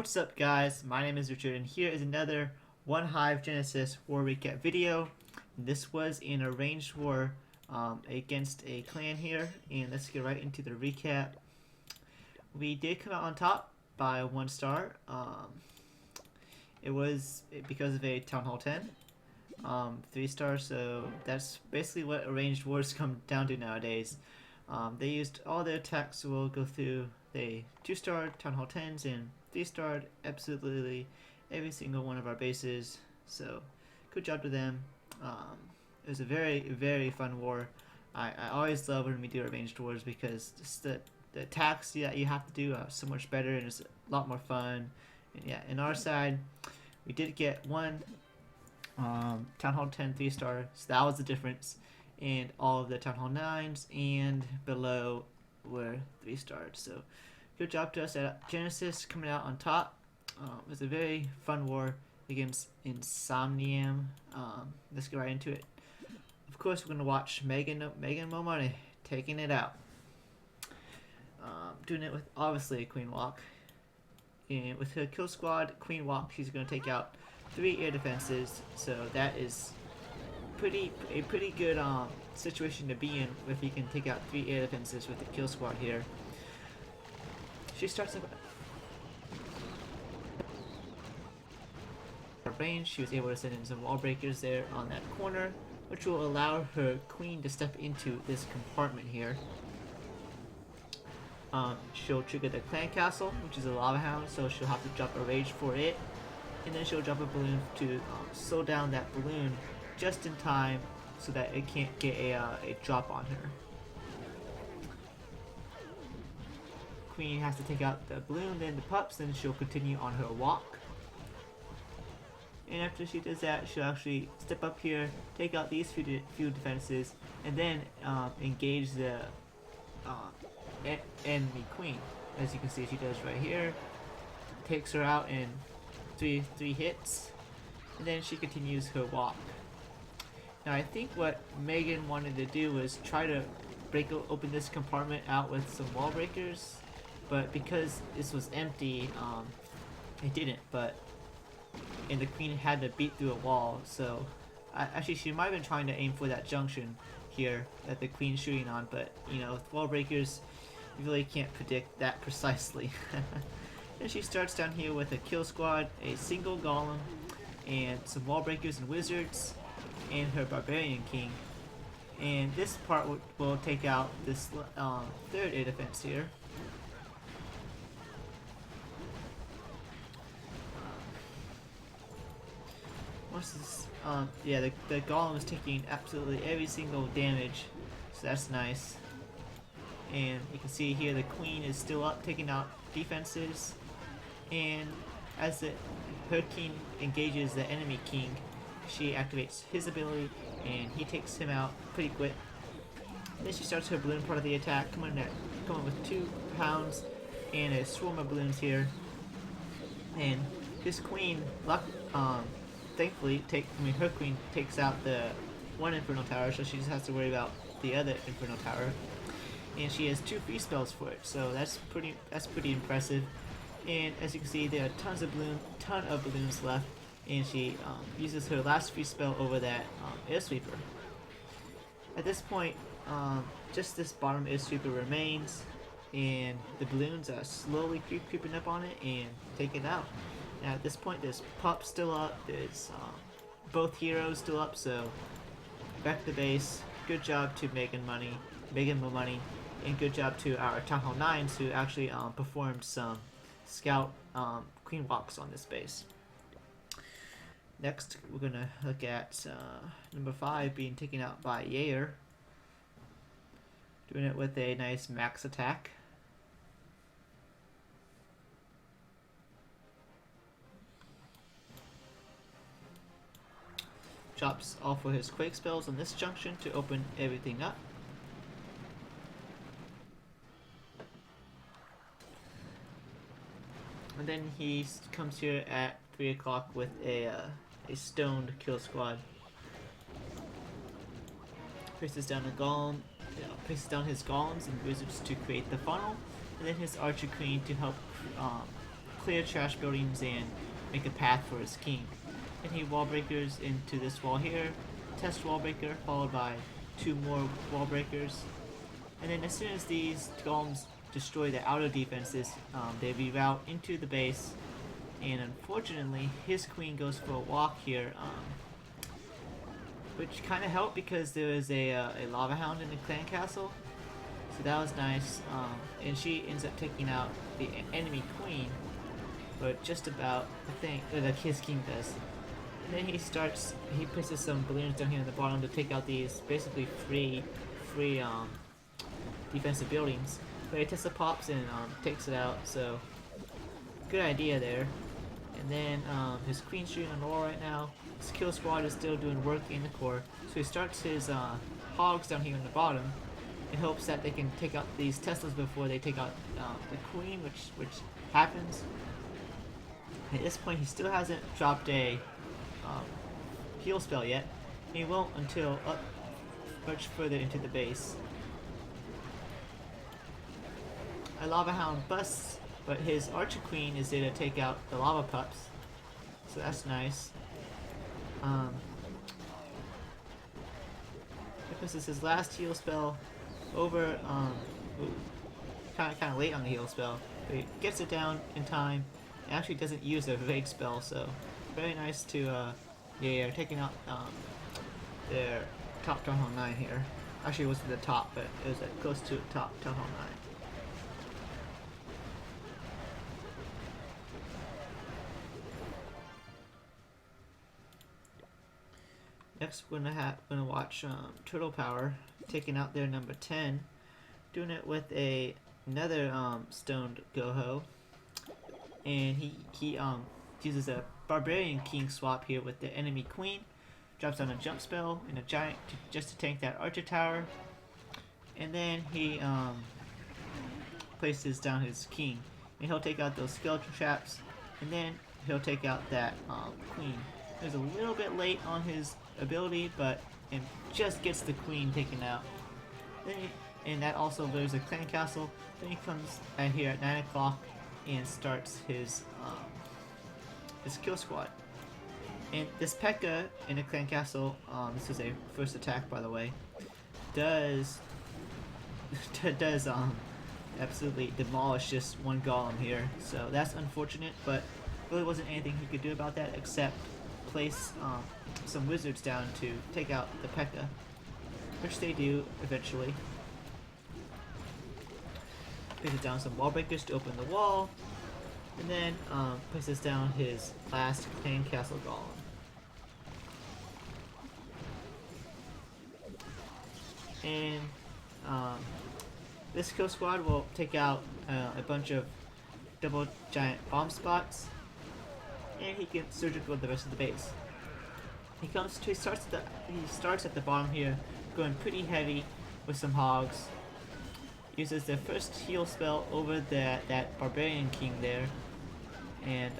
What's up guys, my name is Richard and here is another OneHive Genesis war recap video. This was in a ranged war against a clan here, and let's get right into the recap. We did come out on top by 1 star. It was because of a Town Hall 10, 3 stars, so that's basically what arranged wars come down to nowadays. They used all their attacks, so we'll go through the 2-star Town Hall 10s and 3-starred absolutely every single one of our bases, so good job to them. It was a very fun war. I always love when we do arranged wars because just the attacks that you have to do are so much better and it's a lot more fun. And yeah, in our side, we did get one Town Hall 10 3-star, so that was the difference. And all of the Town Hall 9s and below were 3-starred. So good job to us at Genesis coming out on top. It was a very fun war against INSANIAM. Let's get right into it. Of course, we're going to watch Megan Bomani taking it out. Doing it with obviously a Queen Walk. And with her kill squad Queen Walk, she's going to take out 3 air defenses. So that is a pretty good situation to be in if you can take out 3 air defenses with the kill squad here. She starts up at range. She was able to send in some wall breakers there on that corner, which will allow her queen to step into this compartment here. She'll trigger the clan castle, which is a lava hound, so she'll have to drop a rage for it, and then she'll drop a balloon to slow down that balloon just in time so that it can't get a drop on her. Queen has to take out the balloon, then the pups, then she'll continue on her walk. And after she does that, she'll actually step up here, take out these few defenses, and then engage the enemy queen. As you can see, she does right here. Takes her out in three hits, and then she continues her walk. Now I think what Megan wanted to do was try to open this compartment out with some wall breakers, but because this was empty, it didn't. And the queen had to beat through a wall, so actually she might have been trying to aim for that junction here that the queen's shooting on, but you know, with wall breakers you really can't predict that precisely. And she starts down here with a kill squad, a single golem, and some wall breakers and wizards, and her barbarian king. And this part will take out this 3rd air defense here. What's this? Yeah, the golem is taking absolutely every single damage, so that's nice. And you can see here the queen is still up, taking out defenses. And as her king engages the enemy king, she activates his ability, and he takes him out pretty quick. Then she starts her balloon part of the attack, coming with 2 pounds and a swarm of balloons here. And his queen, thankfully, her queen takes out the 1 Inferno Tower, so she just has to worry about the other Inferno Tower. And she has 2 free spells for it, so that's pretty impressive. And as you can see, there are ton of balloons left, and she uses her last free spell over that air sweeper. At this point, just this bottom air sweeper remains, and the balloons are slowly creeping up on it and take it out. Now at this point, there's pup still up, there's both heroes still up, so back to the base. Good job to Megan Bomani, and good job to our Town Hall 9s who actually performed some scout queen walks on this base. Next, we're gonna look at number 5 being taken out by Yair, doing it with a nice max attack. Drops all for his quake spells on this junction to open everything up. And then he comes here at 3 o'clock with a stoned kill squad. Places down his golems and wizards to create the funnel, and then his archer queen to help clear trash buildings and make a path for his king. And he wall breakers into this wall here, test wall breaker followed by 2 more wall breakers. And then as soon as these golems destroy the outer defenses, they reroute into the base. And unfortunately, his queen goes for a walk here, which kind of helped because there was a lava hound in the clan castle. So that was nice. And she ends up taking out the enemy queen, but just about, I think, like his king does. And then he places some balloons down here in the bottom to take out these basically free defensive buildings. But he Tesla pops and takes it out, so good idea there. And then his queen's shooting on the wall right now. His kill squad is still doing work in the core, so he starts his hogs down here in the bottom in hopes that they can take out these Teslas before they take out the queen, which happens. At this point, he still hasn't dropped a heal spell yet. He won't until up much further into the base. A lava hound busts, but his archer queen is there to take out the lava pups, so that's nice. This is his last heal spell over. Kind of late on the heal spell, but he gets it down in time. It actually doesn't use a vague spell, so very nice to yeah, taking out their top Town Hall 9 here. Actually, it wasn't the top, but it was close to top Town Hall 9. Next, we're gonna watch TurtlePower taking out their number 10, doing it with another stoned Goho, and he uses a Barbarian King swap here with the enemy queen, drops down a jump spell and a giant just to tank that archer tower, and then he places down his king, and he'll take out those skeleton traps, and then he'll take out that queen. It was a little bit late on his ability, but it just gets the queen taken out. Then and that also there's a clan castle. Then he comes here at 9 o'clock and starts his kill squad. And this P.E.K.K.A. in the clan castle, this is a first attack by the way, does absolutely demolish just one golem here. So that's unfortunate, but really wasn't anything he could do about that except place some wizards down to take out the P.E.K.K.A., which they do eventually. Places down some wall breakers to open the wall, and then places down his last clan castle golem. And this kill squad will take out a bunch of double giant bomb spots, and he can surgical the rest of the base. He starts at the bottom here, going pretty heavy with some hogs. Uses the first heal spell over that Barbarian King there, and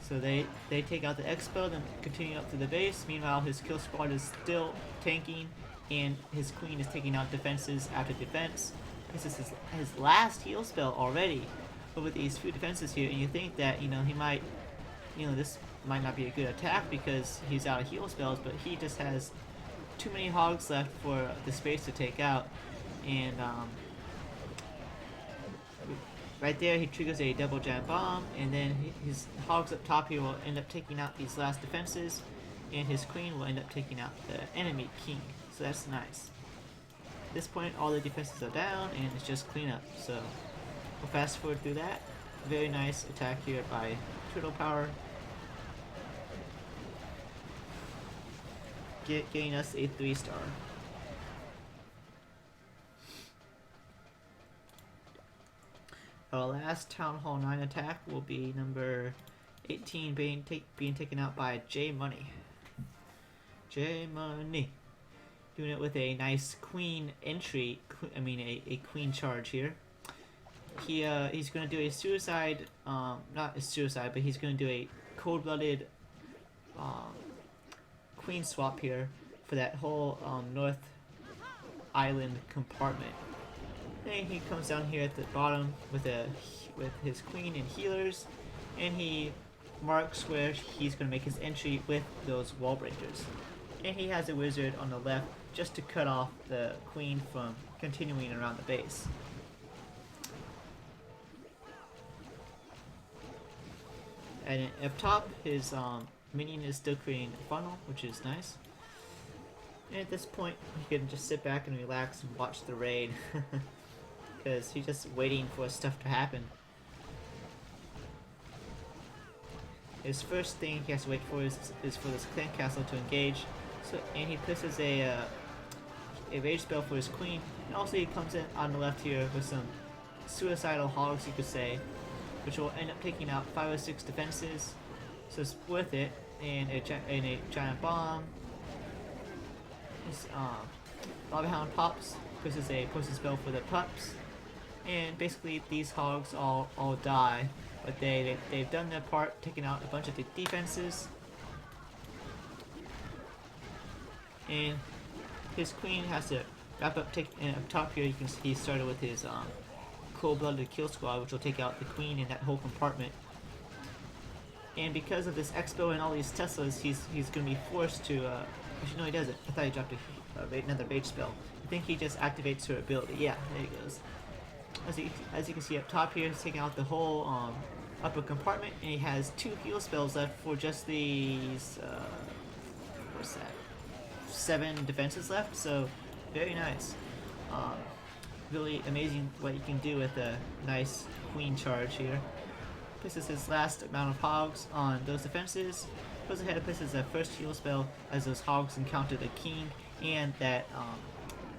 so they take out the X spell, then continue up to the base. Meanwhile, his kill squad is still tanking, and his queen is taking out defenses after defense. This is his last heal spell already over these few defenses here, and you think that he might, this might not be a good attack because he's out of heal spells, but he just has too many hogs left for the space to take out, and right there he triggers a double giant bomb, and then his hogs up top here will end up taking out these last defenses, and his queen will end up taking out the enemy king, so that's nice. At this point all the defenses are down and it's just cleanup, so we'll fast forward through that. Very nice attack here by TurtlePower, getting us a 3-star. Our last Town Hall 9 attack will be number 18 being taken out by JMoney. JMoney. Doing it with a nice queen entry, a queen charge here. He's going to do a suicide, not a suicide, but he's going to do a cold-blooded queen swap here for that whole North Island compartment. And he comes down here at the bottom with his queen and healers, and he marks where he's going to make his entry with those wall breakers. And he has a wizard on the left just to cut off the queen from continuing around the base. And up top, his minion is still creating a funnel, which is nice. And at this point, he can just sit back and relax and watch the raid. Because he's just waiting for stuff to happen. His first thing he has to wait for is for this clan castle to engage. So, and he places a rage spell for his queen. And also he comes in on the left here with some suicidal hogs, you could say, which will end up taking out 5 or 6 defenses. So it's worth it. And a giant bomb. His Lava Hound pops, places a poison spell for the pups. And basically these hogs all die, but they've done their part, taking out a bunch of the defenses. And his queen has to wrap up. And up top here, you can see he started with his cold-blooded kill squad, which will take out the queen in that whole compartment. And because of this expo and all these Teslas, he's going to be forced to. Actually, no, he doesn't. I thought he dropped another rage spell. I think he just activates her ability. Yeah, there he goes. As you can see up top here, he's taking out the whole upper compartment, and he has 2 heal spells left for just these, what's that, 7 defenses left, so very nice. Really amazing what you can do with a nice queen charge here. Places his last amount of hogs on those defenses, goes ahead and places a first heal spell as those hogs encounter the king and that,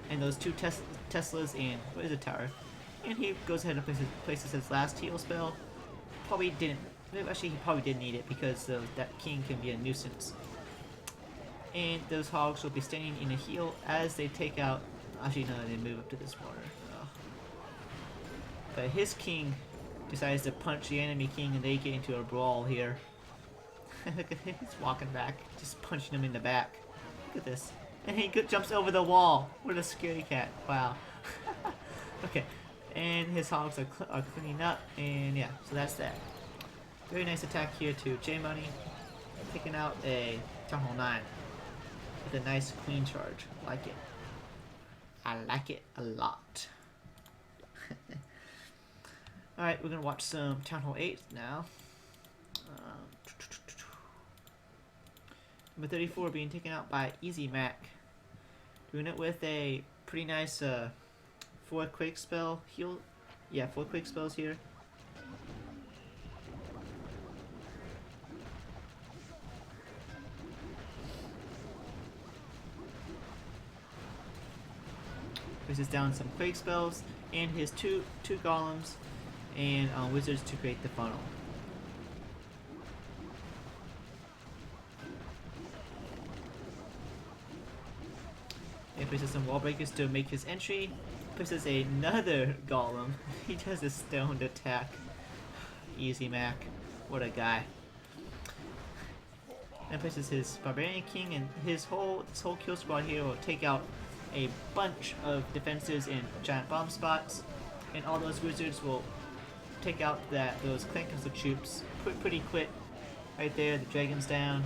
and those 2 Teslas and, what is it, tower? And he goes ahead and places his last heal spell. Probably didn't. Actually, he probably did need it because that king can be a nuisance. And those hogs will be standing in a heal as they take out. Actually, no, they move up to this border. Oh. But his king decides to punch the enemy king, and they get into a brawl here. Look at him, he's walking back, just punching him in the back. Look at this. And he jumps over the wall. What a scary cat. Wow. Okay. And his hogs are cleaning up, and yeah, so that's that. Very nice attack here to JMoney, taking out a Town Hall 9 with a nice queen charge. Like it. I like it a lot. Alright, we're gonna watch some Town Hall 8 now. Number 34 being taken out by Easy Mac. Doing it with a pretty nice 4 quick spell heal. Yeah, 4 quick spells here. Places down some quick spells and his two golems and wizards to create the funnel. And places some wall breakers to make his entry. Places another golem. He does a stoned attack. Easy Mac. What a guy. And places his Barbarian King, and this whole kill squad here will take out a bunch of defenses and giant bomb spots. And all those wizards will take out those clan castle troops pretty quick. Right there, the dragon's down.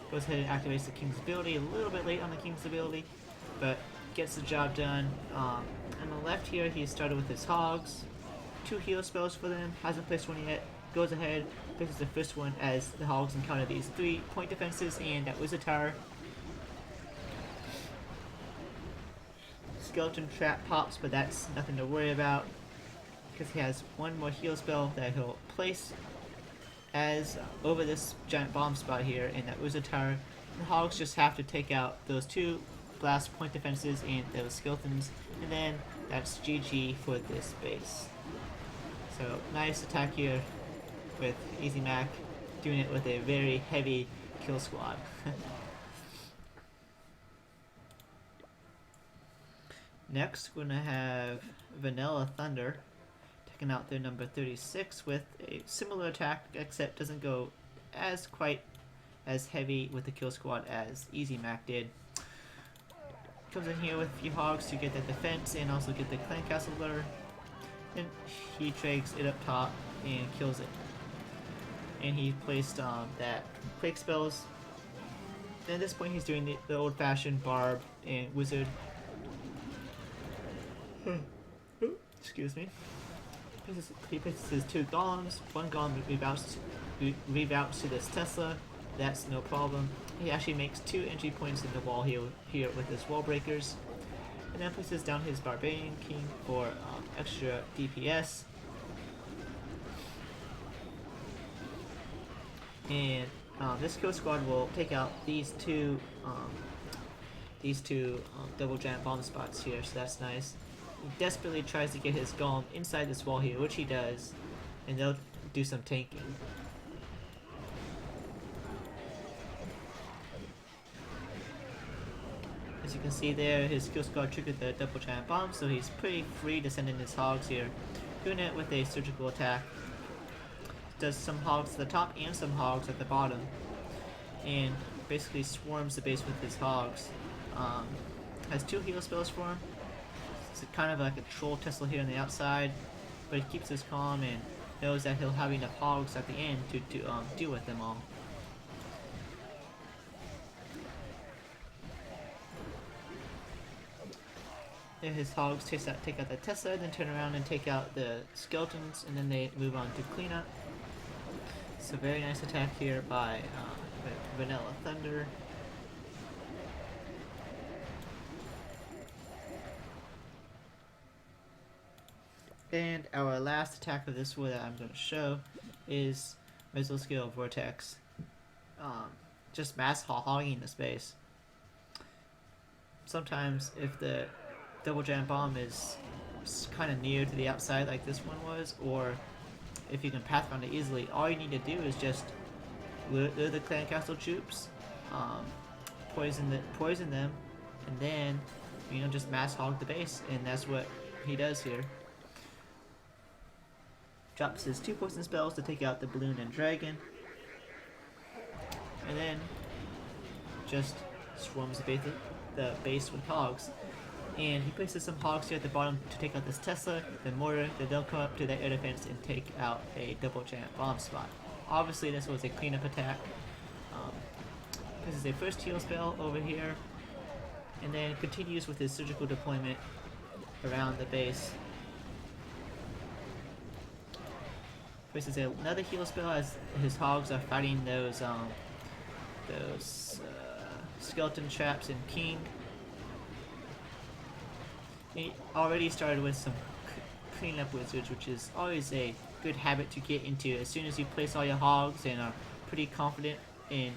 Goes ahead and activates the king's ability. A little bit late on the king's ability, but gets the job done. On the left here, he started with his hogs. 2 heal spells for them. Hasn't placed one yet. Goes ahead, places the first one as the hogs encounter these 3-point defenses and that wizard tower. Skeleton trap pops, but that's nothing to worry about because he has 1 more heal spell that he'll place as over this giant bomb spot here in that wizard tower. The hogs just have to take out those 2 blast point defenses and those skeletons, and then that's GG for this base. So nice attack here with Easy Mac, doing it with a very heavy kill squad. Next, we're gonna have Vanilla Thunder taking out their number 36 with a similar attack, except doesn't go quite as heavy with the kill squad as Easy Mac did. comes in here with a few hogs to get the defense and also get the clan castle lure. Then he drags it up top and kills it. And he placed that quake spells. Then at this point he's doing the old-fashioned barb and wizard. Excuse me. He places his 2 golems. One golem reroutes to this Tesla. That's no problem. He actually makes 2 entry points in the wall here with his wall breakers. And then places down his Barbarian King for extra DPS. And this kill squad will take out these two double giant bomb spots here, so that's nice. He desperately tries to get his golem inside this wall here, which he does, and they'll do some tanking. As you can see there, his kill squad triggered the double giant bomb, so he's pretty free to send in his hogs here, doing it with a surgical attack. Does some hogs at the top and some hogs at the bottom, and basically swarms the base with his hogs. Has 2 heal spells for him. It's kind of like a troll Tesla here on the outside, but he keeps his calm and knows that he'll have enough hogs at the end to deal with them all. Then his hogs take out the Tesla, then turn around and take out the skeletons, and then they move on to cleanup. So very nice attack here by Vanilla Thunder. And our last attack of this war that I'm going to show is Mesoscale Vortex. Just mass hogging the space. Sometimes if the double giant bomb is kind of near to the outside like this one was, or if you can pathfind it easily, all you need to do is just lure the clan castle troops, poison them, and then just mass hog the base, and that's what he does here. Drops his 2 poison spells to take out the balloon and dragon, and then just swarms the base with hogs. And he places some hogs here at the bottom to take out this Tesla, the mortar, then they'll come up to the air defense and take out a double giant bomb spot. Obviously this was a cleanup attack. This is a first heal spell over here, and then continues with his surgical deployment around the base. Places another heal spell as his hogs are fighting those skeleton traps in King. He already started with some cleanup wizards, which is always a good habit to get into. As soon as you place all your hogs and are pretty confident in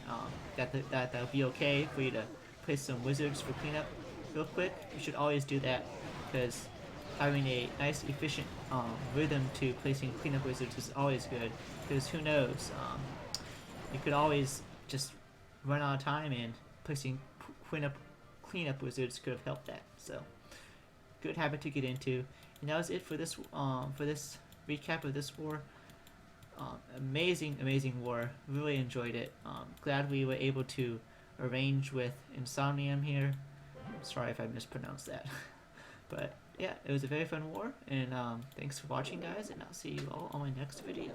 that that'll be okay for you to place some wizards for cleanup real quick, you should always do that, because having a nice efficient rhythm to placing cleanup wizards is always good, because who knows, you could always just run out of time, and placing cleanup wizards could have helped that. So good habit to get into. And that was it for this recap of this war. Amazing war. Really enjoyed it. Glad we were able to arrange with INSANIAM here. Sorry if I mispronounced that. But yeah, it was a very fun war, and thanks for watching, guys, and I'll see you all on my next video.